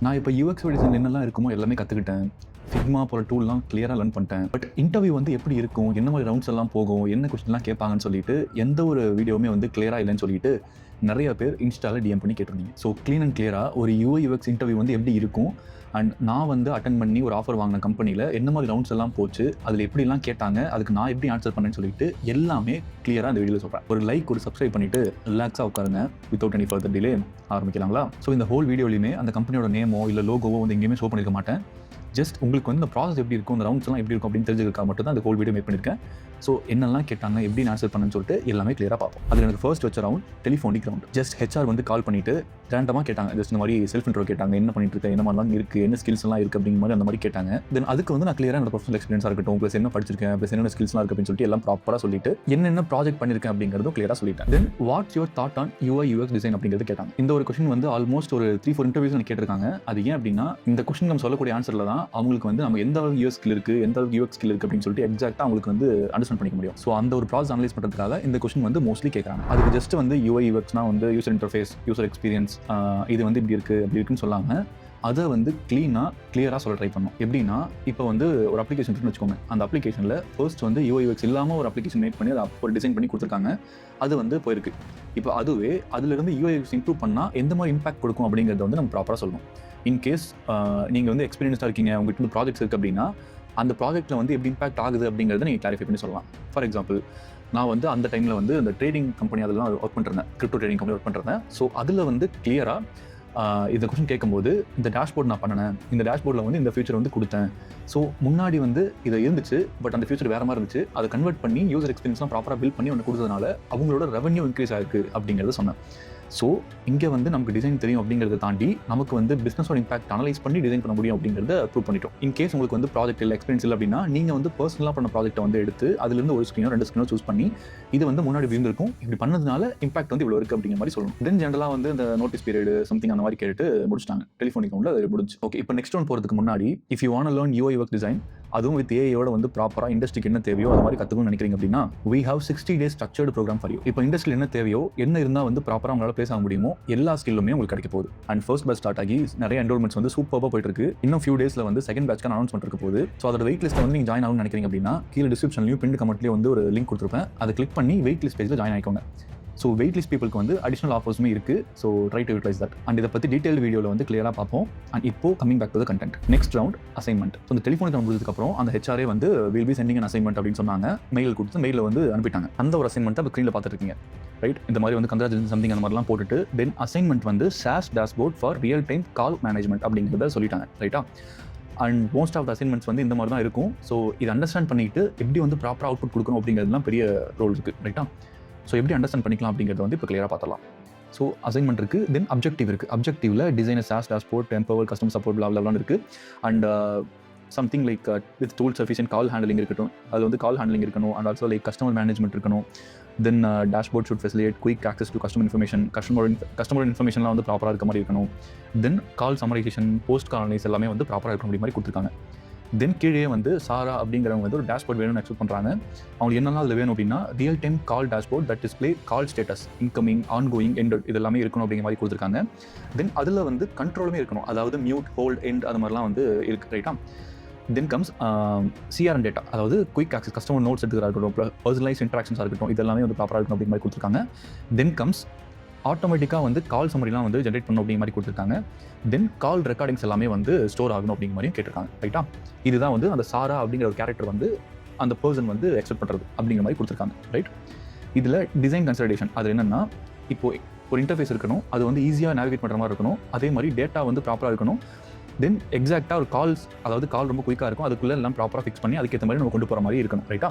நான் இப்போ UX design என்னெல்லாம் இருக்குமோ எல்லாமே கற்றுக்கிட்டேன். ஃபிக்மா போகிற டூல்லாம் கிளியராக லேர்ன் பண்ணிட்டேன். பட் இன்டர்வியூ வந்து எப்படி இருக்கும், என்ன மாதிரி ரவுண்ட்ஸ் எல்லாம் போகும், என்ன கொஸ்டின்லாம் கேட்பாங்கன்னு சொல்லிட்டு எந்த ஒரு வீடியோவுமே வந்து கிளியராக இல்லைன்னு சொல்லிட்டு நிறைய பேர் இன்ஸ்டாவில் டிஎம் பண்ணி கேட்டிருந்தீங்க. ஸோ க்ளீன் அண்ட் கிளியராக ஒரு யூஐ யூஎக்ஸ் இன்டர்வியூ வந்து எப்படி இருக்கும், அண்ட் நான் வந்து அட்டன் பண்ணி ஒரு ஆஃபர் வாங்கின கம்பெனியில் என்ன மாதிரி ரவுண்ட்ஸ் எல்லாம் போச்சு, அதில் எப்படிலாம் கேட்டாங்க, அதுக்கு நான் எப்படி ஆன்சர் பண்ணேன்னு சொல்லிட்டு எல்லாமே கிளியராக இந்த வீடியோவில் சொல்கிறேன். ஒரு லைக், ஒரு சப்ஸ்கிரைப் பண்ணிவிட்டு ரிலாக்ஸாக உட்காருங்க. வித்தவுட் எனி ஃபர்தர் டிலே ஆரம்பிக்கலாங்களா? ஸோ இந்த ஹோல் வீடியோலையுமே அந்த கம்பெனியோட நேமோ இல்லை லோகோவோ வந்து எங்கேயுமே ஷோ பண்ணியிருக்க மாட்டேன். ஜஸ்ட் உங்களுக்கு வந்து இந்த ப்ராசஸ் எப்படி இருக்கும், இந்த ரவுண்ட்ஸ்லாம் எப்படி இருக்கும் அப்படின்னு தெரிஞ்சுக்கிறதுக்காக மட்டும் தான் அந்த ஹோல் வீடியோ மேக் பண்ணியிருக்கேன். ஸோ என்னெல்லாம் கேட்டாங்க, எப்படி ஆன்சர் பண்ணுன்னு சொல்லிட்டு எல்லாமே கிளியராக பார்ப்போம். அதில் எனக்கு ஃபர்ஸ்ட் வச்ச round telephonic round. Just HR வந்து கால் பண்ணிவிட்டு ரேண்டமாக கேட்டாங்க. ஜஸ்ட் இந்த மாதிரி செல்ஃப் இன்ட்ரோ கேட்டாங்க, என்ன பண்ணிட்டு இருக்கேன், என்ன மாதிரிலாம் இருக்குது, என்ன ஸ்கில்ஸ் எல்லாம் இருக்குது அப்படிங்கிற மாதிரி அந்த மாதிரி கேட்டாங்க. தென் அதுக்கு வந்து நான் கிளியராக என்னோட ப்ரொஃபஷனல் எக்ஸ்பீரியன்ஸாக இருக்கட்டும், ப்ளஸ் என்ன படிச்சிருக்கேன், ப்ளஸ் என்ன ஸ்கில்ஸ்லாம் இருக்குது அப்படின்னு சொல்லிட்டு எல்லாம் ப்ராப்பராக சொல்லிட்டு என்னென்ன ப்ராஜெக்ட் பண்ணியிருக்கேன் அப்படிங்கிறதும் கிளியராக சொல்லிட்டேன். Then what's your thought on UI UX design அப்படிங்கிறது கேட்டாங்க. இந்த ஒரு கொஸ்டின் வந்து ஆல்மோஸ்ட் ஒரு 3-4 இன்டர்வியூஸ் எனக்கு கேட்டிருக்காங்க. அது ஏன் அப்படின்னா இந்த கொஸ்டின் நம்ம சொல்லக்கூடிய ஆன்சரில் தான் அவங்களுக்கு வந்து நம்ம எந்த அளவுக்கு யூஎஸ் ஸ்கில் இருக்குது, எந்த அளவுக்கு யூஎக்ஸ் ஸ்கில் இருக்குது அப்படின்னு சொல்லிட்டு எக்ஸாக்டாக அவங்களுக்கு வந்து அண்டர்ஸ்டாண்ட் பண்ணிக்க முடியும். ஸோ அந்த ஒரு ப்ராசஸ் அனலைஸ் பண்ணுறதுக்காக இந்த கொஸ்டின் வந்து மோஸ்ட்லி கேட்குறாங்க. அதுக்கு ஜஸ்ட் வந்து யூஐ யூஎக்ஸ்னா வந்து யூசர் இன்டர்ஃபேஸ், யூசர் எக்ஸ்பீரியன்ஸ், இது வந்து இப்படி இருக்குது அப்படி இருக்குன்னு சொல்லாமல் அதை வந்து கிளியராக சொல்ல ட்ரை பண்ணோம். எப்படின்னா இப்போ வந்து ஒரு அப்ளிகேஷன் இருக்குன்னு வச்சுக்கோங்க. அந்த அப்ளிகேஷனில் ஃபர்ஸ்ட் வந்து யூஐ யூஎக்ஸ் இல்லாமல் ஒரு அப்ளிகேஷன் மேக் பண்ணி அதை ஒரு டிசைன் பண்ணி கொடுத்துருக்காங்க. அது வந்து போயிருக்கு. இப்போ அதுவே அதுலேருந்து யூஐ யூஎக்ஸ் இம்ப்ரூவ் பண்ணால் எந்த மாதிரி இம்பாக்ட் கொடுக்கும் அப்படிங்கிறத வந்து நம்ம ப்ராப்பராக சொல்லணும். இன்கேஸ் நீங்கள் வந்து எக்ஸ்பீரியன்ஸாக இருக்கீங்க, உங்கள்கிட்ட வந்து ப்ராஜெக்ட்ஸ் இருக்குது அப்படின்னா அந்த ப்ராஜெக்ட்டில் வந்து எப்படி இம்பாக்ட் ஆகுது அப்படிங்கிறத நீங்கள் கிளாரிஃபை பண்ணி சொல்லலாம். ஃபார் எக்ஸாம்பிள், நான் வந்து அந்த டைமில் வந்து அந்த ட்ரேடிங் கம்பெனி அதெல்லாம் ஒர்க் பண்ணுறேன், கிரிப்டோ ட்ரேடிங் கம்பெனி ஒர்க் பண்ணுறேன். ஸோ அதில் வந்து கிளியராக இந்த கொஸ்டின் கேட்கும்போது இந்த டேஷ்போர்ட் நான் பண்ணினேன், இந்த டேஷ்போர்டில் வந்து இந்த ஃபியூச்சர் வந்து கொடுத்தேன். ஸோ முன்னாடி வந்து இது இருந்துச்சு, பட் அந்த ஃபியூச்சர் வேறு மாதிரி இருந்துச்சு. அதை கன்வெர்ட் பண்ணி யூசர் எக்ஸ்பீரியன்ஸ்லாம் ப்ராப்பராக பில்ட் பண்ணி ஒன்று கொடுத்ததுனால அவங்களோட ரெவன்யூ இன்க்ரீஸ் ஆயிருக்கு அப்படிங்கிறத சொன்னேன். ஸோ இங்கே வந்து நமக்கு டிசைன் தெரியும் அப்படிங்கிறத தாண்டி நமக்கு வந்து பிஸ்னஸோட இம்பாக்ட் அனலைஸ் பண்ணி டிசைன் பண்ண முடியும் அப்படிங்கிறத ப்ரூவ் பண்ணிட்டோம். இன்கேஸ் உங்களுக்கு வந்து ப்ராஜெக்ட் இல்லை, எக்ஸ்பீரியன்ஸ் இல்லை அப்படின்னா நீங்கள் வந்து பர்சனலாக பண்ண ப்ராஜெக்ட்டை வந்து எடுத்து அதுலேருந்து ஒரு ஸ்க்ரீனோ 2 ஸ்க்ரீனோ சூஸ் பண்ணி இது வந்து முன்னாடி இருந்திருக்கும், இப்படி பண்ணதுனால இம்பாக்ட் வந்து இவ்வளோ இருக்குது அப்படிங்கிற மாதிரி சொல்லணும். தென் ஜென்ரலாக வந்து இந்த நோட்டீஸ் பீரியட் சம்திங் அந்த மாதிரி கேட்டு முடிச்சிட்டாங்க. டெலிஃபோனிக் ரவுண்டில் அது முடிச்சு. ஓகே, இப்போ நெக்ஸ்ட் ஒன் போகிறதுக்கு முன்னாடி if you want learn UI UX design, அதுவும் வித் ஏஐயோட வந்து ப்ராப்பராக இண்டஸ்ட்ரிக்கு என்ன தேவையோ அது மாதிரி கற்றுக்கணும்னு நினைக்கிறீங்க அப்படின்னா we have 60 days structured program for you. இப்போ இண்டஸ்ட்ரியில் என்ன தேவையோ, என்ன இருந்தால் வந்து ப்ராப்பராக உங்களால் பேச முடியுமோ எல்லா ஸ்கில்லுமே உங்களுக்கு கிடைக்க போகுது. அண்ட் ஃபர்ஸ்ட் பேட்ச் ஸ்டார்ட் ஆகி நிறைய என்ரோல்மெண்ட்ஸ் வந்து சூப்பராக போயிட்டு இருக்கு. இன்னும் ஃபியூ டேஸில் வந்து செகண்ட் பேட்ச்க்கான அனௌன்ஸ்மெண்ட் இருக்க போகுது. ஸோ அதோட வெயிட் லிஸ்ட்டில் வந்து நீங்கள் ஜாயின் ஆகணும்னு நினைக்கிறீங்க அப்படின்னா கீழே டிஸ்கிரிப்ஷன்லையும் பின் கமெண்ட்லேயும் வந்து ஒரு லிங்க் கொடுத்துருப்பேன். அதை கிளிக் பண்ணி வெயிட் லிஸ்ட் பேஜில் ஜாயின் ஆகிக்கோங்க. ஸோ வெயிட் லிஸ்ட் பீப்புளுக்கு வந்து அடிஷனல் ஆஃபர்ஸுமே இருக்குது. So try to utilize that. And இதை பற்றி டீட்டெயில் வீடியோவில் வந்து கிளியராக பார்ப்போம். அண்ட் இப்போ coming back to the content. Next round assignment. So இந்த டெலிஃபோனிக் ரவுண்ட் முடிஞ்சதுக்கப்புறம் அந்த ஹெச்ஆரே வந்து will be sending an assignment அப்படின்னு சொன்னாங்க. மெயில் கொடுத்து மெயிலில் வந்து அனுப்பிட்டாங்க. அந்த ஒரு அசைன்மெண்ட்டை இப்போ ஸ்க்ரீனில் பார்த்துட்டு இருக்கீங்க, ரைட்? இந்த மாதிரி வந்து கங்க்ராச்சுலேஷன் சம்திங் அந்த மாதிரிலாம் போட்டுட்டு தென் அசைன்மெண்ட் வந்து SaaS dashboard for real time call management அப்படிங்கிறத சொல்லிட்டாங்க, ரைட்டா? And most of the assignments வந்து இந்த மாதிரி தான் இருக்கும். ஸோ இதை அண்டர்ஸ்டாண்ட் பண்ணிட்டு எப்படி வந்து ப்ராப்பராக அவுட்புட் கொடுக்கணும் அப்படிங்கிறதுலாம் பெரிய ரோல் இருக்குது, ரைட்டா? ஸோ எப்படி அண்டர்ஸ்டாண்ட் பண்ணிக்கலாம் அப்படிங்கிறத வந்து இப்போ கிளியராக பார்த்தலாம். ஸோ அசைன்மெண்ட் இருக்குது, தென் அப்ஜெக்டிவ் இருக்குது. அப்ஜெக்டிவில் designer SaaS dashboard, empower, customer support platform இருக்குது. And something like with tool sufficient call handling இருக்கட்டும், அது வந்து கால் ஹேண்டலிங் இருக்கணும். And also like customer management இருக்கணும். Then dashboard should facilitate quick access to customer information, customer இன்ஃபர்மேஷன்லாம் வந்து ப்ராப்பராக இருக்க மாதிரி இருக்கணும். Then call summarization, post call analyse எல்லாமே வந்து ப்ராப்பராக இருக்க மாதிரி கொடுத்துருக்காங்க. தென் கீழே வந்து சாரா அப்படிங்கிறவங்க வந்து ஒரு டேஷ்போர்ட் வேணும்னு எக்ஸ்பெக்ட் பண்ணுறாங்க. அவங்களுக்கு என்னெல்லாம் அதில் வேணும் அப்படின்னா real time call dashboard that display call status, incoming, ongoing, ended, இது எல்லாமே இருக்கணும் அப்படிங்கிற மாதிரி கொடுத்துருக்காங்க. தென் அதில் வந்து கண்ட்ரோலுமே இருக்கணும், அதாவது மியூட், ஹோல்ட், எண்ட் அது மாதிரிலாம் வந்து இருக்குது, ரைட்டா? தென் கம்ஸ் சிஆர்என் டேட்டா, அதாவது குயிக் ஆக்சஸ், கஸ்டமர் நோட்ஸ் எடுத்துக்கிறா இருக்கட்டும், பர்சனலைஸ் இன்ட்ராக்ஷன்ஸாக இருக்கட்டும், இதெல்லாமே வந்து ப்ராப்பராக இருக்கணும் அப்படிங்கிற மாதிரி கொடுத்துருக்காங்க. தென் கம்ஸ் ஆட்டோமேட்டிக்காக வந்து கால் சம்மரிலாம் வந்து ஜென்ரேட் பண்ணணும் அப்படிங்கிற மாதிரி கொடுத்துருக்காங்க. தென் கால் ரெக்கார்டிங்ஸ் எல்லாமே வந்து ஸ்டோர் ஆகணும் அப்படிங்கிற மாதிரியும் கேட்டிருக்காங்க, ரைட்டா? இதுதான் வந்து அந்த சாரா அப்படிங்கிற ஒரு கேரக்டர் வந்து அந்த பர்சன் வந்து எக்ஸ்பெக்ட் பண்ணுறது அப்படிங்கிற மாதிரி கொடுத்துருக்காங்க, ரைட்? இதில் டிசைன் கன்சிடரேஷன் அது என்னென்னா, இப்போது ஒரு இன்டர்ஃபேஸ் இருக்கணும், அது வந்து ஈஸியாக நேவிகேட் பண்ணுற மாதிரி இருக்கணும். அதே மாதிரி டேட்டா வந்து ப்ராப்பராக இருக்கணும். தென் எக்ஸாக்டாக ஒரு கால்ஸ், அதாவது கால் ரொம்ப குயிக்காக இருக்கும், அதுக்குள்ளே எல்லாம் ப்ராப்பராக ஃபிக்ஸ் பண்ணி அதுக்கேற்ற மாதிரி நம்ம கொண்டு போகிற மாதிரி இருக்கணும், ரைட்டா?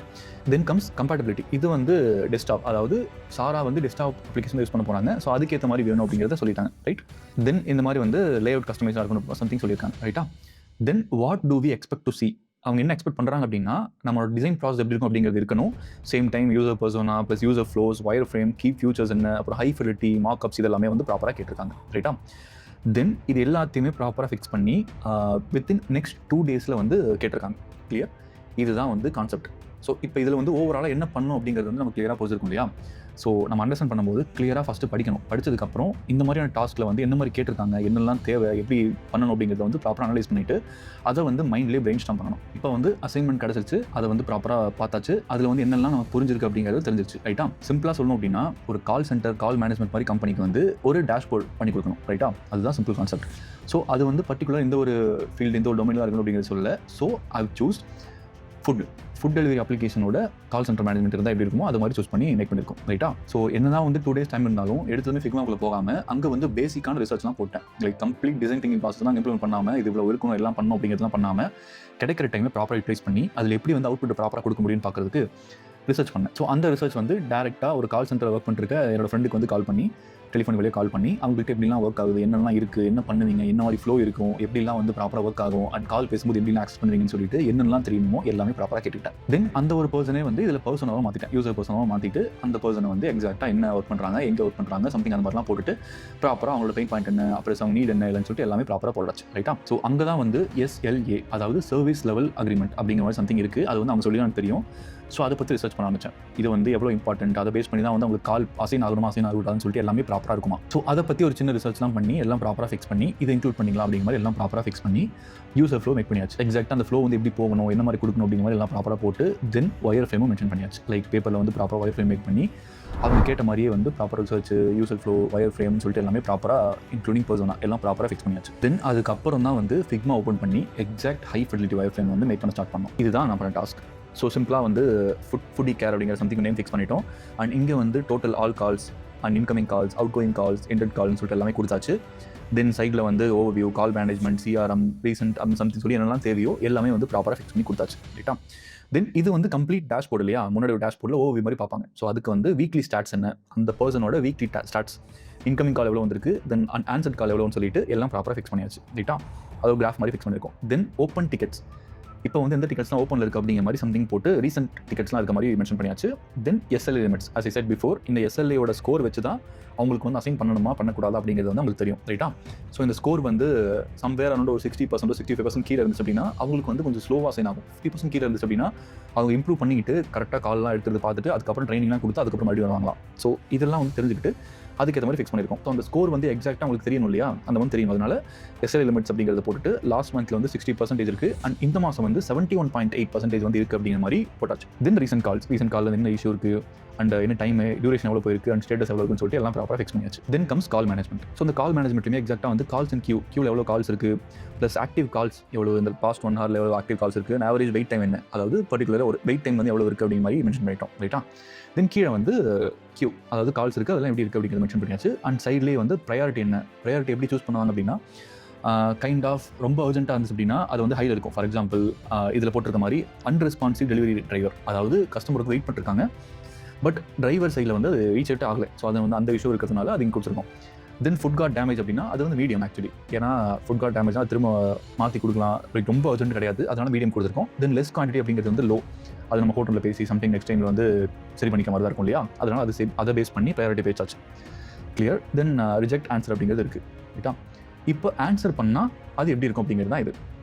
Then comes compatibility. இது வந்து டெஸ்க்டாப், அதாவது சாரா வந்து டெஸ்க்டாப் அப்ளிகேஷன் யூஸ் பண்ண போகிறாங்க. ஸோ அதுக்கேற்ற மாதிரி வேணும் அப்படிங்கிறத சொல்லிட்டாங்க, ரைட்? தென் இந்த மாதிரி வந்து லேஅவுட் கஸ்டமைஸாக இருக்கணும் சம்திங் சொல்லியிருக்காங்க, ரைட்டா? Then what do we expect to see, அவங்க என்ன எக்ஸ்பெக்ட் பண்ணுறாங்க அப்படின்னா நம்மளோட டிசைன் ப்ராசஸ் எப்படி இருக்கும் அப்படிங்கிறது இருக்கணும். Same time user persona plus user flows, wire frame, key features என்ன, அப்புறம் ஹை ஃபிலிட்டி, மார்க்அப்ஸ், இதெல்லாமே வந்து ப்ராப்பராக கேட்டிருக்காங்க, ரைட்டா? தென் இது எல்லாத்தையுமே ப்ராப்பராக ஃபிக்ஸ் பண்ணி வித்தின் நெக்ஸ்ட் 2 days வந்து கேட்டிருக்காங்க, கிளியர்? இதுதான் வந்து கான்செப்ட். ஸோ இப்போ இதில் வந்து ஓவராலாக என்ன பண்ணணும் அப்படிங்கிறது வந்து நமக்கு கிளியராக புரிஞ்சிருக்கும் இல்லையா? ஸோ நம்ம அண்டர்ஸ்டாண்ட் பண்ணும்போது கிளியராக ஃபஸ்ட்டு படிக்கணும். படித்ததுக்கப்புறம் இந்த மாதிரியான டாஸ்க்கில் வந்து என்ன மாதிரி கேட்டிருக்காங்க, என்னெல்லாம் தேவை, எப்படி பண்ணணும் அப்படிங்கிறத வந்து ப்ராப்பராக அனலைஸ் பண்ணிவிட்டு அதை வந்து மைண்ட்லேயே பிரெயின் ஸ்டார்ம் பண்ணணும். இப்போ வந்து அசைன்மெண்ட் கிடச்சிருச்சு, அதை வந்து ப்ராப்பராக பார்த்தாச்சு, அதில் வந்து என்னெல்லாம் நம்ம புரிஞ்சிருக்கு அப்படிங்கிறது தெரிஞ்சிருச்சு. ரைட்டா? சிம்பிளாக சொல்லணும் அப்படின்னா ஒரு கால் சென்டர், கால் மேனேஜ்மெண்ட் மாதிரி கம்பெனிக்கு வந்து ஒரு டேஷ்போர்ட் பண்ணி கொடுக்கணும். ரைட்டா? அதுதான் சிம்பிள் கான்செப்ட். ஸோ அது வந்து பர்டிகுலர் இந்த ஒரு ஃபீல்டு, இந்த ஒரு டொமைனில் இருக்கணும் அப்படிங்கிறது சொல்ல. So I choose food delivery அப்ளிகேஷனோட கால் சென்டர் மேனேஜ்மெண்ட் இருந்தால் எப்படி இருக்குமோ அது மாதிரி சூஸ் பண்ணி மேக் பண்ணியிருக்கோம். ரைட்டா? ஸோ என்னதான் வந்து 2 days டைம் இருந்தாலும் எடுத்ததுமே ஃபிக்மாக்குள்ளே போகாமல் அங்கே வந்து பேசிக்கான ரிசர்ச்லாம் போட்டேன். Like complete design thinking process தான் இம்ப்ளிமெண்ட் பண்ணாமல், இது இவ்வளோ இருக்கணும் எல்லாம் பண்ணணும் அப்படிங்கிறதுலாம் பண்ணாமல் கிடைக்கிற டைமை ப்ராப்பராக யூட்டிலைஸ் பண்ணி அதில் எப்படி வந்து அவுட்புட் ப்ராப்பராக கொடுக்க முடியும்னு பார்க்குறதுக்கு ரிசர்ச் பண்ணேன். ஸோ அந்த ரிசர்ச் வந்து டேரெக்டாக ஒரு கால் சென்டர் ஒர்க் பண்ணிருக்க என்னோட ஃப்ரெண்டுக்கு வந்து கால் பண்ணி, டெலிஃபோன் வழியாக கால் பண்ணி அவங்ககிட்ட எப்படிலாம் ஒர்க் ஆகுது, என்னெல்லாம் இருக்குது, என்ன பண்ணுவீங்க, என்ன மாதிரி ஃப்ளோ இருக்கும், எப்படிலாம் வந்து ப்ராப்பராக ஒர்க் ஆகும், அண்ட் கால் பேசும்போது எப்படிலாம் ஆக்சஸ் பண்ணுவீங்கன்னு சொல்லிட்டு என்னெல்லாம் தெரியுமோ எல்லாமே ப்ராப்பராக கேட்டுக்கிட்டேன். தென் அந்த ஒரு பர்சனே வந்து இதில் பர்சனாக மாற்றிட்டேன், யூசர் பர்சனாக மாற்றிட்டு அந்த பர்சனை வந்து எக்ஸாக்டாக என்ன ஒர்க் பண்ணுறாங்க, எங்கே ஒர்க் பண்ணுறாங்க, சம்திங் அந்த மாதிரிலாம் போட்டுட்டு ப்ராப்பராக அவங்களோட பெயின் பாயிண்ட் என்ன, அப்புறம் அவங்க நீட் என்ன இல்லைன்னு சொல்லிட்டு எல்லாமே ப்ராப்பராக போடாச்சு. ரைட்டா? ஸோ அங்கே தான் வந்து SLA, அதாவது சர்வீஸ் லெவல் அக்ரிமெண்ட் அப்படிங்கிற மாதிரி சம்திங் இருக்குது. அது வந்து அவங்க சொல்லி எனக்கு தெரியும். ஸோ அதை பற்றி ரிசர்ச் பண்ண ஆரம்பித்தேன். இது வந்து எவ்வளோ இம்பார்ட்டன்ட், அதை பேஸ் பண்ணி தான் வந்து அவங்களுக்கு கால் அசைன் ஆகணும்னு சொல்லிட்டு எல்லாமே ப்ராப்பராக இருக்குமா. ஸோ அதை பற்றி ஒரு சின்ன ரிசர்ச்லாம் பண்ணி எல்லாம் ப்ராப்பராக ஃபிக்ஸ் பண்ணி இதை இன்க்ளூட் பண்ணிக்கலாம் அப்படிங்கிற மாதிரி எல்லாம் ப்ராப்பராக ஃபிக்ஸ் பண்ணி யூசர் ஃப்ளோ மேக் பண்ணியாச்சு. எக்ஸாக்டாக அந்த ஃப்ளோ வந்து எப்படி போகணும், என்ன மாதிரி கொடுக்கணும் அப்படிங்கிற மாதிரி எல்லாம் ப்ராப்பராக போட்டு தென் ஒயர் ஃப்ரேமும் மென்ஷன் பண்ணியாச்சு. லைக் பேப்பரில் வந்து ப்ராப்பராக ஒயர் ஃப்ரேம் மேக் பண்ணி அவங்க கேட்ட மாதிரியே வந்து ப்ராப்பர் ரிசர்ச், யூசர் ஃப்ளோ, ஒயர் ஃப்ரேம்னு சொல்லிட்டு எல்லாமே ப்ராப்பராக இன்க்ளூடிங் பர்சனா எல்லாம் ப்ராப்பராக ஃபிக்ஸ் பண்ணியாச்சு. தென் அதுக்கப்புறம் தான் வந்து ஃபிக்மா ஓப்பன் பண்ணி exact high fidelity wireframe வந்து மேக் பண்ண ஸ்டார்ட் பண்ணோம். இதுதான் நான் பண்ண டாஸ்க். ஸோ சிம்பிளாக வந்து ஃபுட்டி கேர் அப்படிங்கிற சம்திங் நேம் ஃபிக்ஸ் பண்ணிட்டோம். அண்ட் இங்கே வந்து total all calls and incoming calls, outgoing calls, ended கால்னு சொல்லிட்டு எல்லாமே கொடுத்தாச்சு. தென் சைடில் வந்து overview, call management, CRM, recent அந்த சம்திங் சொல்லி என்னெல்லாம் தேவையோ எல்லாமே வந்து ப்ராப்பராக ஃபிக்ஸ் பண்ணி கொடுத்தாச்சு. ரைட்டா? தென் இது வந்து கம்ப்ளீட் டேஷ்போர்ட் இல்லையா, முன்னாடி ஒரு டேஷ்போர்டில் ஓவர்வியூ மாதிரி பார்ப்பாங்க. ஸோ அதுக்கு வந்து வீக்லி ஸ்டாட்ஸ் என்ன, அந்த பர்சனோட வீக்லி ஸ்டாட்ஸ், இன்கமிங் கால் எவ்வளோ வந்திருக்கு, தென் ஆன்சர்ட் கால் எவ்வளோன்னு சொல்லிட்டு எல்லாம் ப்ராப்பராக ஃபிக்ஸ் பண்ணியாச்சு. ரைட்டா? அது ஒரு கிராஃப் மாதிரி ஃபிக்ஸ் பண்ணியிருக்கோம். தென் ஓப்பன் டிக்கெட்ஸ், இப்போ வந்து எந்த டிக்கெட்ஸ்லாம் ஓப்பனில் இருக்குது அப்படிங்கிற மாதிரி சம்திங் போட்டு ரீசெண்ட் டிக்கெட்ஸ்லாம் இருக்க மாதிரி மென்ஷன் பண்ணியாச்சு. தென் SLA limits, as I said before, இந்த SLAயோட ஸ்கோர் வச்சு தான் அவங்களுக்கு வந்து அசைன் பண்ணணுமா பண்ணக்கூடாது அப்படிங்கிறது வந்து அவங்களுக்கு தெரியும். ரைட்டா? ஸோ இந்த ஸ்கோர் வந்து சம்வேர் அரௌண்ட் ஒரு 60% 65% கீழே இருந்துச்சு அப்படின்னா அவங்களுக்கு வந்து கொஞ்சம் ஸ்லோவாக அசைன் ஆகும். 50% கீழே இருந்துச்சு அப்படின்னா அவங்க இம்ப்ரூவ் பண்ணிக்கிட்டு கரெக்டாக கால்லாம் எடுத்துகிட்டு பார்த்துட்டு அதுக்கப்புறம் ட்ரைனிங்லாம் கொடுத்து அதுக்கப்புறம் மறுபடியும் வருவாங்களாம். ஸோ இதெல்லாம் வந்து தெரிஞ்சுக்கிட்டு அதுக்கேற்ற மாதிரி ஃபிக்ஸ் பண்ணியிருக்கோம். ஸோ அந்த ஸ்கோர் வந்து எக்ஸாக்டாக உங்களுக்கு தெரியணும் இல்லையா, அந்த மாதிரி தெரியும். அதனால SLA லிமிட்ஸ் அப்படிங்கிறத போட்டுட்டு லாஸ்ட் மந்த்தில் வந்து 60% இருக்குது அண்ட் இந்த மாதம் வந்து 71.8% வந்து இருக்குது அப்படிங்கிற மாதிரி போட்டாச்சு. தென் ரீசெண்ட் காலில் என்ன இஷ்யூ இருக்குது அண்ட் என்ன டைம், டியூரேஷன் எவ்வளோ போயிருக்கு அண்ட் ஸ்டேட்டஸ் எவ்வளோ இருக்குன்னு சொல்லிட்டு எல்லாம் ப்ராப்பராக ஃபிக்ஸ் பண்ணியாச்சு. தென் கம்ஸ் கால் மேனேஜ்மெண்ட். ஸோ இந்த கால் மேனேஜ்மெண்ட்டுமே எக்ஸாக்டாக வந்து கால்ஸ் அண்ட் கியூவில் எவ்வளோ கால்ஸ் இருக்குது, ப்ளஸ் ஆக்டிவ் கால்ஸ் எவ்வளோ, இந்த பாஸ்ட் 1 hour எவ்வளோ ஆக்டிவ் கால்ஸ் இருக்குது, ஆவரேஜ் வெயிட் டைம் என்ன, அதாவது பர்டிகுலராக ஒரு வெயிட் டைம் வந்து எவ்வளோ இருக்குது அப்படிங்கிற மாதிரி மென்ஷன் பண்ணிட்டோம். ரைட்டா? தென் கீழே வந்து கியூ, அதாவது கால்ஸ் இருக்குது அதெல்லாம் எப்படி இருக்குது அப்படிங்கிறது மென்ஷன் பண்ணியாச்சு. அண்ட் சைட்லேயே வந்து ப்ரையாரிட்டி என்ன, ப்ரையாரிட்டி எப்படி சூஸ் பண்ணுவாங்க அப்படின்னா கைண்ட் ஆஃப் ரொம்ப அர்ஜென்ட்டாக இருந்துச்சு அப்படின்னா அது வந்து ஹையில் இருக்கும். ஃபார் எக்ஸாம்பிள் இதில் போட்டிருக்க மாதிரி அன்ரெஸ்பான்சிவ் டெலிவரி டிரைவர், அதாவது கஸ்டமருக்கு வெயிட் பண்ணிருக்காங்க பட் டிரைவர் சைடில் வந்து அது ரீச் அவுட் ஆகலை. ஸோ அது வந்து அந்த இஷ்யூ இருக்கிறதுனால அது இங்கே கொடுத்துருக்கோம். தென் ஃபுட் கார்ட் டேமேஜ் அப்படின்னா அது வந்து மீடியம் ஆக்சுவலி, ஏன்னா ஃபுட் கார்ட் டேமேஜ்னா திரும்ப மாற்றி கொடுக்கலாம், ரொம்ப அர்ஜென்ட் கிடையாது, அதனால் மீடியம் கொடுத்துருக்கோம். தென் லெஸ் குவான்டிட்டி அப்படிங்கிறது வந்து லோ, அது நம்ம ஹோட்டலில் பேசி சம்திங் நெக்ஸ்ட் டைமில் வந்து சரி பண்ணிக்க மாதிரி தான் இருக்கும் இல்லையா, அதனால் அதை பேஸ் பண்ணி ப்ரையாரிட்டி பேச்சாச்சு. கிளியர்? தென் ரிஜெக்ட் ஆன்சர் அப்படிங்கிறது இருக்குது. ரைட்டா? இப்போ ஆன்சர் பண்ணால் அது எப்படி இருக்கும் அப்படிங்கிறது தான் இது.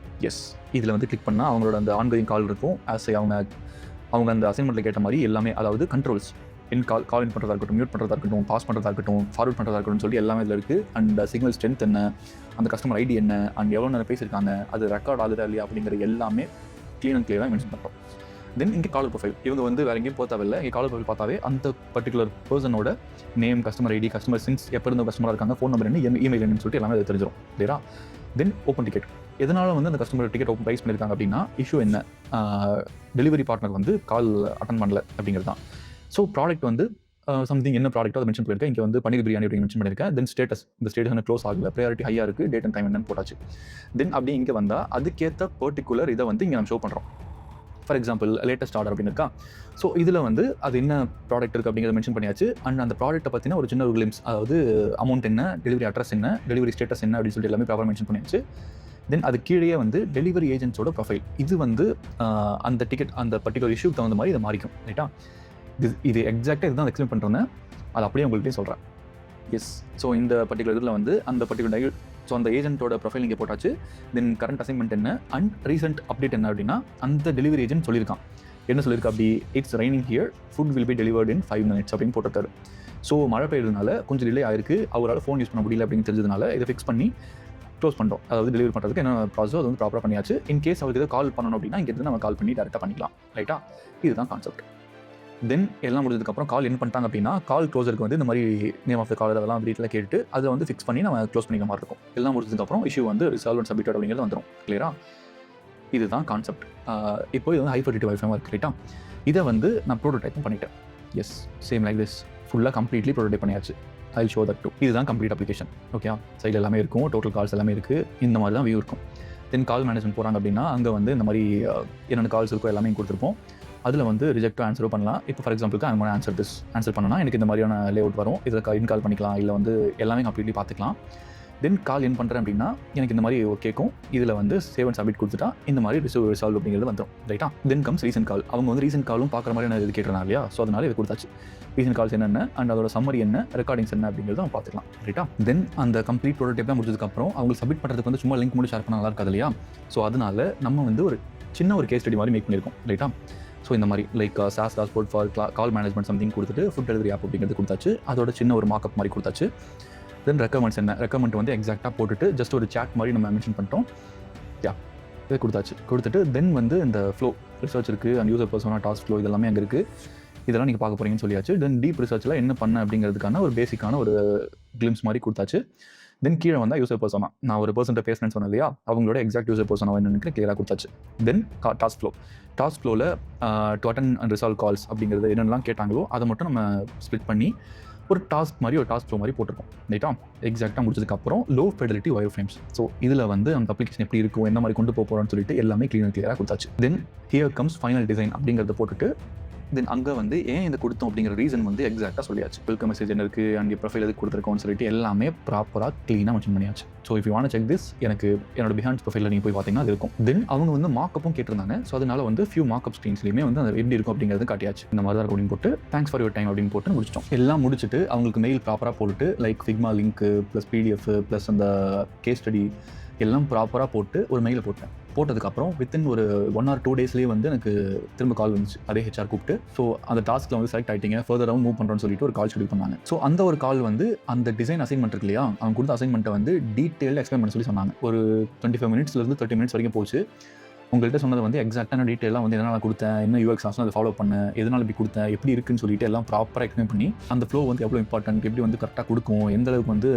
எஸ், இதில் வந்து கிளிக் பண்ணால் அவங்களோட அந்த ஆன்கோயிங் கால் இருக்கும், அவங்க அந்த அசைன்மெண்ட்டில் கேட்ட மாதிரி எல்லாமே, அதாவது கண்ட்ரோல்ஸ், கால் இன் பண்ணுறதா இருக்கட்டும், மியூட் பண்ணுறதா இருக்கட்டும், பாஸ் பண்ணுறதா இருக்கட்டும், ஃபார்வர்ட் பண்ணுறதா இருக்கட்டும் சொல்லி எல்லாமே இதில் இருக்குது. அண்ட் சிக்னல் ஸ்ட்ரென்த் என்ன, அந்த கஸ்டமர் ஐடி என்ன, அண்ட் எவ்வளோ நேரம் பேசியிருக்காங்க, அது ரெக்கார்ட் ஆகுதா இல்லையா அப்படிங்கிற எல்லாமே க்ளீன் அண்ட் கிளியராக மென்ஷன் பண்ணுறோம். தென் இங்கே காலர் ப்ரொஃபைல், இவங்க வந்து வேறு எங்கேயும் போத்தாவில்லை, இங்கே காலர் ப்ரொஃபைல் பார்த்தாவே அந்த பர்டிகுலர் பர்சனோட name, customer ID, customer since எப்போ இருந்த கஸ்டமராக இருக்காங்க, ஃபோன் நம்பர் என்ன, இமெயில் என்னன்னு சொல்லிட்டு எல்லாமே அது தெரிஞ்சிடும். இல்லையா? தென் ஓப்பன் டிக்கெட், எதனால் வந்து அந்த கஸ்டமர் டிக்கெட் ஓப்பன் ப்ரைஸ் பண்ணியிருக்காங்க அப்படின்னா இஷ்யூ என்ன, டெலிவரி பார்ட்னர் வந்து கால் அட்டன் பண்ணல அப்படிங்கிறது தான். ஸோ ப்ராடக்ட் வந்து சம்திங் என்ன ப்ராடக்ட்டோ அதை மென்ஷன் பண்ணியிருக்கேன். இங்கே வந்து பன்னீர் பிரியாணி அப்படின்னு மென்ஷன் பண்ணியிருக்கேன். தென் ஸ்டேட்டஸ், இந்த ஸ்டேட்டஸ் வந்து க்ளோஸ் ஆகல, ப்ரையாரிட்டி ஹையாக இருக்குது, டேட் அண்ட் டைம் என்னன்னு போட்டாச்சு. தென் அப்படி இங்கே வந்தால் அதுக்கேற்ற பர்டிகுலர் இதை வந்து இங்கே நம்ம ஷோ பண்ணுறோம். ஃபார் எக்ஸாம்பிள் லேட்டஸ்ட் ஆர்டர் அப்படின்னு இருக்கா, ஸோ இதில் வந்து அது என்ன ப்ராடக்ட் இருக்குது அப்படிங்கிறத மென்ஷன் பண்ணியாச்சு. அண்ட் அந்த ப்ராடக்ட்டை பற்றின ஒரு சின்ன ஒரு கிளிம்ஸ், அதாவது அமௌண்ட் என்ன, டெலிவரி அட்ரஸ் என்ன, டெலிவரி ஸ்டேட்டஸ் என்ன அப்படின்னு சொல்லிட்டு எல்லாமே ப்ராப்பராக மென்ஷன் பண்ணியாச்சு. தென் அது கீழே வந்து டெலிவரி ஏஜென்ட்ஸோட ப்ரொஃபைல், இது வந்து அந்த டிக்கெட் அந்த பர்டிகுலர் இஷ்யூக்கு தகுந்த மாதிரி இதை மாறிக்கும். ரைட்டா? இது எக்ஸாக்டாக இதுதான் எக்ஸ்பிளைன் பண்ணுறேன்னு அது அப்படியே உங்கள்கிட்டே சொல்கிறேன். எஸ், ஸோ இந்த பர்டிகுலர் இதில் வந்து அந்த பர்டிகுலர் ஸோ அந்த ஏஜென்ட்டோட ப்ரொஃபைல் இங்கே போட்டாச்சு. தென் கரண்ட் அசைன்மெண்ட் என்ன அண்ட் ரீசெண்ட் அப்டேட் என்ன அப்படின்னா அந்த டெலிவரி ஏஜென்ட் சொல்லியிருக்கான் என்ன சொல்லியிருக்கு அப்படி, it's raining here, food will be delivered in 5 minutes அப்படின்னு போட்டுருக்காரு. ஸோ மழை பெய்யறதுனால கொஞ்சம் டிலே ஆயிருக்கு, அவரால் ஃபோன் யூஸ் பண்ண முடியல அப்படின்னு தெரிஞ்சதுனால இதை ஃபிக்ஸ் பண்ணி க்ளோஸ் பண்ணுறோம். அதாவது டெலிவரி பண்ணுறதுக்கு என்ன ப்ராசஸ் அது வந்து ப்ராப்பராக பண்ணியாச்சு. இன் கேஸ் அவருக்கு எதாவது கால் பண்ணணும் அப்படின்னா இங்கேருந்து நம்ம கால் பண்ணி டேரெக்டாக பண்ணிக்கலாம். ரைட்டா, இதுதான் கான்செப்ட். தென் எல்லாம் முடிஞ்சதுக்கப்புறம் கால் என்ன பண்ணிட்டாங்க அப்படின்னா, கால் க்ளோஸருக்கு வந்து இந்த மாதிரி நேம் ஆஃப் த காலர் அதெல்லாம் டீட்டெயிலாக கேட்டு அதை வந்து ஃபிக்ஸ் பண்ணி நம்ம க்ளோஸ் பண்ணிக்கிற மாதிரி இருக்கும். எல்லாம் முடிஞ்சதுக்கப்புறம் இஷ்யூ வந்து ரிசால்வ் அண்ட் சப்மிட்டட் அப்படிங்கிறது வந்துடும். கிளியரா, இதுதான் கான்செப்ட். இப்போ இது வந்து ஹைஃபைடிவ் வைஃபைமாக இருக்குது. ரைட்டா, இதை வந்து நான் ப்ரோட்டோடைப்பும் பண்ணிட்டேன். எஸ், சேம் லைக் திஸ் ஃபுல்லாக கம்ப்ளீட்லி ப்ரோட்டோடைப் பண்ணியாச்சு. I show that too. இதுதான் கம்ப்ளீட் அப்ளிகேஷன். ஓகே, சைடில் எல்லாமே இருக்கும், டோட்டல் கால்ஸ் எல்லாமே இருக்குது, இந்த மாதிரி தான் வியூ இருக்கும். தென் கால் மேனேஜ்மெண்ட் போகிறாங்க அப்படின்னா அங்கே வந்து இந்த மாதிரி என்னென்ன கால்ஸ் இருக்கோ எல்லாமே கொடுத்துருப்போம். அதில் வந்து ரிஜெக்டோ ஆன்சரோ பண்ணலாம். இப்போ ஃபார் எக்ஸாம்பிளுக்கு அந்த மாதிரி ஆன்சர் பண்ணனா எனக்கு இந்த மாதிரியான லே அவுட் வரும், இதில் இன்கால் பண்ணிக்கலாம், இல்லை வந்து எல்லாமே கம்ப்ளீட்லி பார்த்துக்கலாம். தென் கால் என்ன பண்ணுறேன் அப்படின்னா எனக்கு இந்த மாதிரி கேட்கும், இதில் வந்து சேவ் அண்ட் சப்மிட் கொடுத்துட்டா இந்த மாதிரி ரிசால்வ் அப்படிங்கிறது வந்துடும். ரைட்டா, தென் கம்ஸ் ரீசன்ட் கால். அவங்க வந்து ரீசன்ட் காலும் பார்க்குற மாதிரி நான் இது கேட்குறேன் இல்லையா, ஸோ அதனால இது கொடுத்தாச்சு. ரீசன்ட் கால்ஸ் என்னென்ன அண்ட் அதோட சம்மரி என்ன, ரெக்கார்டிங்ஸ் என்ன அப்படிங்கிறத நம்ம பார்த்துக்கலாம். ரைட்டா, தென் அந்த கம்ப்ளீட் ப்ரோட்டோடைப்லாம் முடிச்சதுக்கப்புறம் அவங்க சப்மிட் பண்ணுறதுக்கு வந்து சும்மா லிங்க் மட்டும் ஷேர் பண்ண நல்லா இருக்காது இல்லையா, ஸோ அதனால நம்ம வந்து ஒரு சின்ன ஒரு கேஸ் ஸ்டடி மாதிரி மேக் பண்ணியிருக்கோம். ரைட்டா, ஸோ இந்த மாதிரி like SaaS dashboard for call management something கொடுத்துட்டு ஃபுட் டெலிவரி ஆப் அப்படிங்கிறது கொடுத்தாச்சு. அதோட சின்ன ஒரு மார்க்அப் மாதிரி கொடுத்தாச்சு. தென் ரெக்கமெண்ட்ஸ் என்ன, ரெக்கமெண்ட் வந்து எக்ஸாக்டாக போட்டுட்டு ஜஸ்ட் ஒரு சாட் மாதிரி நம்ம மென்ஷன் பண்ணிட்டோம். இதை கொடுத்துட்டு தென் வந்து இந்த ஃப்ளோ ரிசர்ச் இருக்குது அண்ட் யூசர் பர்சனா டாஸ்க் ஃப்ளோ இதெல்லாமே அங்கே இருக்குது, இதெல்லாம் நீங்கள் பார்க்க போகிறீங்கன்னு சொல்லியாச்சு. தென் டீப் ரிசர்ச்சில் என்ன பண்ண அப்படிங்கிறதுக்கான ஒரு பேசிக்கான ஒரு கிளிம்ஸ் மாதிரி கொடுத்தாச்சு. தென் கீழே வந்தால் யூசர் பர்சனா, நான் ஒரு பர்சன்ட்டை பேசுனேன்னு சொன்னேன் இல்லையா, அவங்களோட எக்ஸாக்ட் யூசர் பர்சனா என்னன்னு கிளியராக கொடுத்தாச்சு. தென் டாஸ்க் ஃப்ளோவில் to attend and resolve calls அப்படிங்கிறது என்னென்னலாம் கேட்டாங்களோ அதை மட்டும் நம்ம ஸ்ப்ளிட் பண்ணி ஒரு டாஸ்க் ஃப்ளோ மாதிரி போட்டிருக்கோம். ரைட்டா, எக்ஸாக்டாக முடிச்சதுக்கப்புறம் லோ ஃபெடலிட்டி வயர் ஃப்ரேம்ஸ். ஸோ இதில் வந்து அந்த அப்ளிகேஷன் எப்படி இருக்கும், என்ன மாதிரி கொண்டு போகிறோம்னு சொல்லிட்டு எல்லாமே கிளியராக கொடுத்தாச்சு. தென் ஹியர் கம்ஸ் ஃபைனல் டிசைன் அப்படிங்கிறத போட்டுட்டு தென் அங்கே வந்து ஏன் இதை கொடுத்தோம் அப்படிங்கிற ரீசன் வந்து எக்ஸாக்டாக சொல்லியாச்சு. வெல்கம் மெசேஜ் என்ன இருக்குது அண்ட் ப்ரொஃபைல் எதுக்கு கொடுத்துருக்கோம்னு சொல்லிட்டு எல்லாமே ப்ராப்பராக க்ளீனாக மென்ஷன் பண்ணியாச்சு. So if you want check this, எனக்கு என்னோட பிஹாண்ட் ப்ரொஃபைலில் நீங்கள் போய் பார்த்தீங்கன்னா அது இருக்கும். தென் அவங்க வந்து மார்க்கப்பும் கேட்டிருந்தாங்க. ஸோ அதனால வந்து ஃபியூ மார்க்அப் ஸ்க்ரீன்ஸ்லையுமே வந்து அது எப்படி இருக்கும் அப்படிங்கிறது காட்டியாச்சு. இந்த மாதிரி தான் அப்படின்னு போட்டு தேங்க்ஸ் ஃபார் யுவர் டைம் அப்படின்னு போட்டு முடிச்சிட்டோம். எல்லாம் முடிச்சுட்டு அவங்களுக்கு மெயில் ப்ராப்பராக போட்டுட்டு like Figma link plus PDF plus அந்த கேஸ் ஸ்டடி எல்லாம் ப்ராப்பராக போட்டு ஒரு மெயிலை போட்டதுக்கப்புறம் வித்தின் ஒரு 1 or 2 டேஸ்லேயே வந்து எனக்கு திரும்ப கால் வந்துச்சு. அதே HR கூப்பிட்டு ஸோ அந்த டாஸ்க்கில் வந்து செலக்ட் ஆகிட்டீங்க, ஃபர்தர் ரவுண்ட் மூவ் பண்ணுறோன்னு சொல்லிட்டு ஒரு கால் ஷெட்யூல் பண்ணாங்க. ஸோ அந்த ஒரு கால் வந்து அந்த டிசைன் அசைன்மெண்ட் இருக்கு இல்லையா, அவங்க கொடுத்த அசைன்மெண்ட்டை வந்து டீட்டெயிலாக எக்ஸ்பிளைன் பண்ண சொல்லி சொன்னாங்க. ஒரு 25 மினிட்ஸ்லேருந்து 30 மினிட்ஸ் வரைக்கும் போச்சு. உங்கள்கிட்ட சொன்னது வந்து எக்ஸாக்டான டீட்டெயிலாக வந்து எதனால் கொடுத்தேன், என்ன UX ஆசனம் அதை ஃபாலோ பண்ணேன், எதனால் இப்படி கொடுத்தேன், எப்படி இருக்குன்னு சொல்லிட்டு எல்லாம் ப்ராப்பராக எக்ஸ்பிளைன் பண்ணி அந்த ஃப்ளோ வந்து எவ்வளோ இம்பார்ட்டன்ட், எப்படி வந்து கரெக்டாக கொடுக்கும், எந்த அளவுக்கு வந்து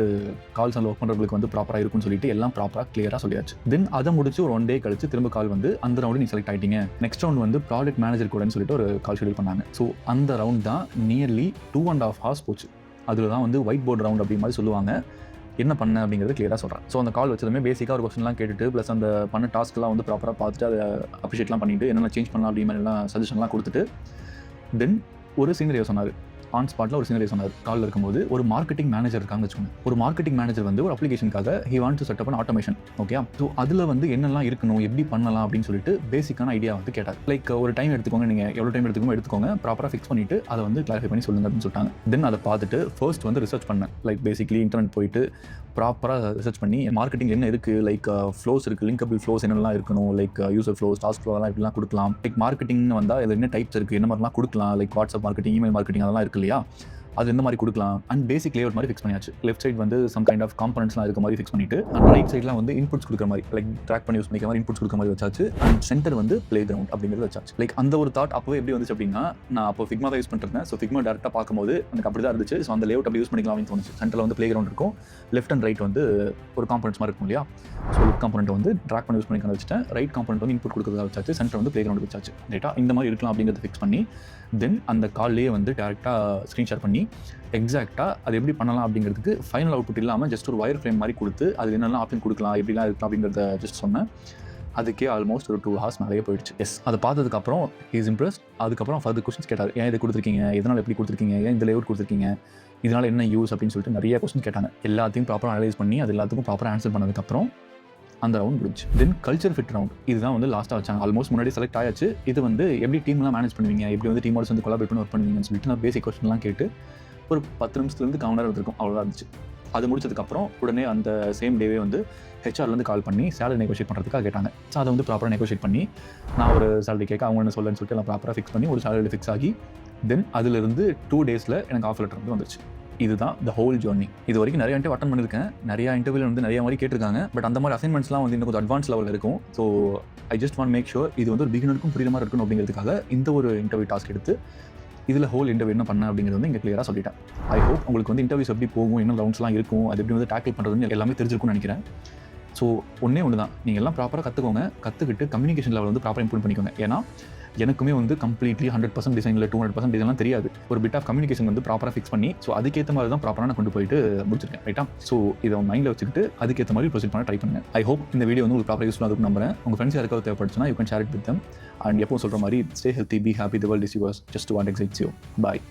கால்ஸ் அண்ட் ஒர்க் பண்ணுறவங்களுக்கு வந்து ப்ராப்பராக இருக்குன்னு சொல்லிட்டு எல்லாம் ப்ராப்பராக கிளியராக சொல்லியாச்சு. தென் அதை முடிச்சு ஒரு 1 day கழிச்சு திரும்ப கால் வந்து அந்த ரவுண்டு நீ செலக்ட் ஆகிட்டீங்க, நெக்ஸ்ட் ரவுண்ட் வந்து ப்ராடக்ட் மேனேஜர் கூடன்னு சொல்லிட்டு ஒரு கால் ஷெட்யூல் பண்ணாங்க. ஸோ அந்த ரவுண்ட் தான் நியர்லி 2.5 hours போச்சு. அதில் தான் வந்து ஒயிட் போர்டு ரவுண்ட் அப்படி மாதிரி சொல்லுவாங்க. என்ன பண்ண அப்படிங்கிறது கிளியராக சொல்கிறேன். ஸோ அந்த கால் வச்சதுமே பேசிக்காக ஒரு கொஸ்டின்லாம் கேட்டுட்டு ப்ளஸ் அந்த பண்ண டாஸ்க்லாம் வந்து ப்ராப்பராக பார்த்துட்டு அதை அப்ரிஷியேட்லாம் பண்ணிவிட்டு என்னென்ன சேஞ்ச் பண்ணலாம் அப்படி மாதிரி எல்லாம் சஜஷன்லாம் கொடுத்துட்டு தென் ஒரு சீனியர் சொன்னார். ஆன் ஸ்பாட்டில் ஒரு சீனியர் சொன்னார். காலில் இருக்கும்போது ஒரு மார்க்கெட்டிங் மேனேஜர் இருக்காங்க வச்சுக்கோங்க. ஒரு மார்க்கெட்டிங் மேனேஜர் வந்து ஒரு அப்ளிகேஷனுக்காக he wants to set up an automation. Okay, so அதில் வந்து என்னெல்லாம் இருக்கணும், எப்படி பண்ணலாம் அப்படின்னு சொல்லிட்டு பேசிக்கான ஐடியா வந்து கேட்டார். லைக் ஒரு டைம் எடுத்துக்கோங்க, நீங்கள் எவ்வளோ டைம் எடுத்துக்கோங்க, ப்ராப்பராக ஃபிக்ஸ் பண்ணிவிட்டு அதை வந்து கிளாரிஃபை பண்ணி சொல்லுங்க அப்படின்னு சொல்லிட்டாங்க. தென் அதை பார்த்துட்டு ஃபர்ஸ்ட் வந்து ரிசர்ச் பண்ணேன். லைக் பேசிக்கலி இன்டர்நெட் போயிட்டு ப்ராப்பராக ரிசர்ச் பண்ணி மார்க்கெட்டிங் என்ன இருக்குது, லைக் ஃப்ளோஸ் இருக்குது, லிங்கபிள் ஃப்ளோஸ் என்னெல்லாம் இருக்கணும், like user flows, task flow அதெல்லாம் எப்படிலாம் கொடுக்கலாம், லைக் மார்க்கெட்டிங்னு வந்தால் இது என்ன டைப்ஸ் இருக்குது, என்ன மாதிரிலாம் கொடுக்கலாம், like WhatsApp marketing, email marketing அதெல்லாம் இருக்கு இல்லையா, அது எந்த மாதிரி கொடுக்கலாம் அண்ட் பேசிக் லேஅவுட் மாதிரி ஃபிக்ஸ் பண்ணியாச்சு. லெஃப்ட் சைடு வந்து சம் கைண்ட் ஆஃப் காம்பனன்ட்ஸ்லாம் இருக்க மாதிரி ஃபிக்ஸ் பண்ணிட்டு அண்ட் ரைட் சைட்லாம் வந்து இன்புட்ஸ் கொடுக்குற மாதிரி லைக் ட்ராக் பண்ணி யூஸ் பண்ணிக்கிற மாதிரி இன்புட்ஸ் கொடுக்குற மாதிரி வச்சாச்சு. அண்ட் சென்டர் வந்து பிளே கிரவுண்ட் அப்படிங்கிறது வச்சாச்சு. லைக் அந்த ஒரு தாட் அப்போவே எப்படி வந்துச்சு அப்படின்னா, நான் அப்போ ஃபிக்மா தான் யூஸ் பண்ணிருந்தேன். ஸோ ஃபிக்மா டேரெக்டாக பார்க்கும்போது எனக்கு அப்படி தான் இருந்துச்சு. ஸோ அந்த லேஅவுட் அப்படி யூஸ் பண்ணிக்கலாம் அப்படின்னு தோணுச்சு. சென்டரில் வந்து பிளே கிரவுண்ட் இருக்கும், லெஃப்ட் அண்ட் ரைட் வந்து ஒரு காம்பனன்ட்ஸ் மாதிரி இருக்கும் இல்லையா. ஸோ லெஃப்ட் காம்பனன்ட் வந்து ட்ராக் பண்ணி யூஸ் பண்ணிக்கலாம் வச்சுட்டேன், ரைட் காம்பனன்ட் வந்து இன்புட் கொடுக்குறதா வச்சாச்சு, சென்டர் வந்து பிளே கிரவுண்ட் வச்சாச்சு. ரைட்டா, இந்த மாதிரி இருக்கலாம் அப்படிங்கிறத ஃபிக்ஸ் பண்ணி தென் அந்த கால்லேயே வந்து டேரெக்டாக ஸ்க்ரீன் ஷேர் பண்ணி எக்ஸாக்டாக அது எப்படி பண்ணலாம் அப்படிங்கிறதுக்கு ஃபைனல் அவுட்புட் இல்லாமல் ஜஸ்ட் ஒரு வயர் ஃப்ரேம் மாதிரி கொடுத்து அது என்னெல்லாம் ஆப்ஷன் கொடுக்கலாம், எப்படிலாம் இருக்கலாம் அப்படிங்கிறத ஜஸ்ட் சொன்னேன். அதுக்கே ஆல்மோஸ்ட் ஒரு 2 hours நிறைய போயிடுச்சு. எஸ், அதை பார்த்ததுக்கப்புறம் இஸ் இம்ப்ரெஸ்ட். அதுக்கப்புறம் ஃபர்தர் கொஸ்டின்ஸ் கேட்டார். ஏன் இதை கொடுத்துருக்கீங்க, எதனால் எப்படி கொடுத்துருக்கீங்க, ஏன் இந்த லேஅவுட் கொடுத்துருக்கீங்க, இதனால் என்ன யூஸ் அப்படின்னு சொல்லிட்டு நிறைய கொஸ்டின் கேட்டாங்க. எல்லாத்தையும் ப்ராப்பராக அனலைஸ் பண்ணி அது எல்லாத்துக்கும் ப்ராப்பராக ஆன்சர் பண்ணதுக்கப்புறம் அந்த ரவுண்ட் முடிச்சு. தென் கல்ச்சர் ஃபிட் ரவுண்ட், இதுதான் வந்து லாஸ்ட்டாக வச்சாங்க. ஆல்மோஸ்ட் முன்னாடி செலக்ட் ஆயாச்சு. இது வந்து எப்படி டீம்லாம் மேனேஜ் பண்ணுவீங்க, எப்படி வந்து டீமோட வந்து கொலாபரேட் பண்ணி ஒர்க் பண்ணுவீங்கன்னு சொல்லிட்டு நான் பேசிக் கொஸ்டின்லாம் கேட்டு ஒரு 10 நிமிஷத்துலேருந்து 1 hour எடுத்துருக்கும். அவ்வளோதான் இருந்துச்சு. அது முடிச்சதுக்கப்புறம் உடனே அந்த சேம் டேவே வந்து ஹெச்ஆர்லேருந்து கால் பண்ணி சேலரி நெகோஷியேட் பண்ணுறதுக்காக கேட்டாங்க. ஸோ அதை வந்து ப்ராப்பராக நெகோஷியேட் பண்ணி நான் ஒரு சேலரி கேட்க அவங்க என்ன சொல்லன்னு சொல்லிட்டு எல்லாம் ப்ராப்பராக ஃபிக்ஸ் பண்ணி ஒரு சேலரி ஃபிக்ஸ் ஆகி தென் அதிலிருந்து 2 டேஸில் எனக்கு ஆஃபர் லெட்டர் வந்து வந்துருச்சு. இதுதான் த ஹோல் ஜர்னி. இது வரைக்கும் நிறைய இன்டர்வியூ அட்டன் பண்ணியிருக்கேன். நிறைய இன்டர்வியூவில் வந்து நிறைய மாதிரி கேட்டிருக்காங்க. பட் அந்த மாதிரி அசைன்மெண்ட்ஸ்லாம் வந்து இன்னும் கொஞ்சம் அட்வான்ஸ் லெவலில் இருக்கும். So I just want make sure இது வந்து ஒரு பிகினருக்கும் புரியுற மாதிரி இருக்கணும் அப்படிங்கிறதுக்காக இந்த ஒரு இன்டர்வியூ டாஸ்க் எடுத்து இதில் ஹோல் இன்டர்வியூ என்ன பண்ண அப்படிங்கிறது வந்து இங்கே கிளியராக சொல்லிட்டேன். ஐ ஹோப் உங்களுக்கு வந்து இன்டர்வியூஸ் எப்படி போகும், என்ன ரவுண்ட்ஸ்லாம் இருக்கும், அது எப்படி வந்து டேக்கிள் பண்ணுறதுன்னு எல்லாமே தெரிஞ்சிருக்கும்னு நினைக்கிறேன். ஸோ ஒன்று தான், நீங்கள் எல்லாம் ப்ராப்பராக கற்றுக்கோங்க. கற்றுக்கிட்டு கம்யூனிகேஷன் லெவல் வந்து ப்ராப்பராக இம்ப்ரூவ் பண்ணிக்கோங்க. ஏன்னா எனக்குமே வந்து கம்ப்ளீட்லி 100% டிசைனில் 200% டிசைன்லாம் தெரியாது. ஒரு பிட் ஆஃப் கம்யூனிகேஷன் வந்து ப்ராப்பராக ஃபிக்ஸ் பண்ணி ஸோ அதுக்கேற்ற மாதிரி தான் ப்ராப்பராக நான் கொண்டு போயிட்டு முடிச்சிருக்கேன். ரைட்டா? ஸோ இதை மைண்டில் வச்சுக்கிட்டு அதுக்கேற்ற மாதிரி ப்ரொசீட் பண்ண ட்ரை பண்ணுங்க. ஐ ஹோப் இந்த வீடியோ வந்து உங்களுக்கு ப்ராப்பராக யூஸ்ஃபுல்லாக இருக்கும் நம்புறேன். உங்கள் ஃப்ரெண்ட்ஸ் யாருக்காவது தேவைப்படுச்சுன்னா you can share it with them. And எப்போ சொல்கிற மாதிரி stay healthy, be happy, the world is yours, just what excites you. Bye.